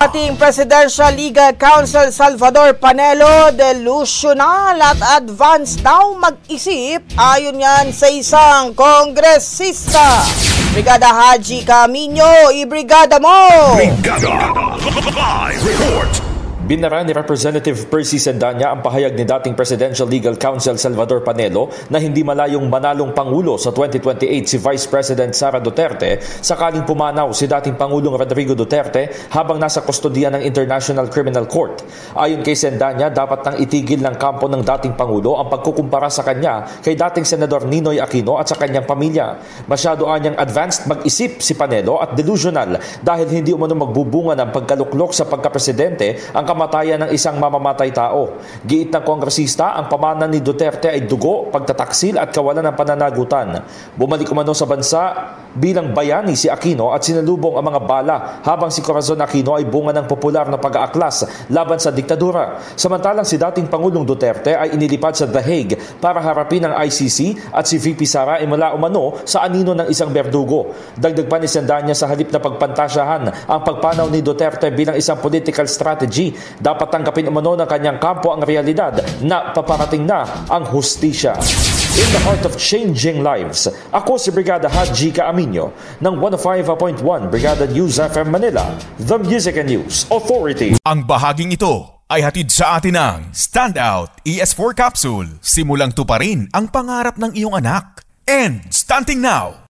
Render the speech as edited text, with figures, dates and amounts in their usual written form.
Ating Presidential Legal Counsel Salvador Panelo, delusional at advanced daw mag-isip ayon yan sa isang kongresista. Brigada Haji Camino, ibrigada mo! Brigada Live Report! Binara ni Representative Percy Sendanya ang pahayag ni dating Presidential Legal Counsel Salvador Panelo na hindi malayong manalong Pangulo sa 2028 si Vice President Sara Duterte sakaling pumanaw si dating Pangulong Rodrigo Duterte habang nasa kustodiya ng International Criminal Court. Ayon kay Sendanya, dapat nang itigil ng kampo ng dating Pangulo ang pagkukumpara sa kanya kay dating Senador Ninoy Aquino at sa kanyang pamilya. Masyado anyang advanced mag-isip si Panelo at delusional dahil hindi umano magbubunga ng pagkaluklok sa pagkapresidente ang kamatayan ng isang mamamatay tao. Giit ng kongresista, ang pamanan ni Duterte ay dugo, pagtataksil at kawalan ng pananagutan. Bumalik umano sa bansa bilang bayani si Aquino at sinalubong ang mga bala habang si Corazon Aquino ay bunga ng popular na pag-aaklas laban sa diktadura. Samantalang si dating Pangulong Duterte ay inilipad sa The Hague para harapin ang ICC at si VP Sara ay mula umano sa anino ng isang berdugo. Dagdag pa ni Sendanya, sa halip na pagpantasyahan ang pagpanaw ni Duterte bilang isang political strategy, dapat tanggapin umano ng kanyang kampo ang realidad na paparating na ang hustisya. In the heart of changing lives, ako si Brigada Haji Camino ng 105.1 Brigada News FM Manila, The Music and News Authority. Ang bahaging ito ay hatid sa atin ng Standout ES4 Capsule. Simulang tuparin ang pangarap ng iyong anak. And stunting now,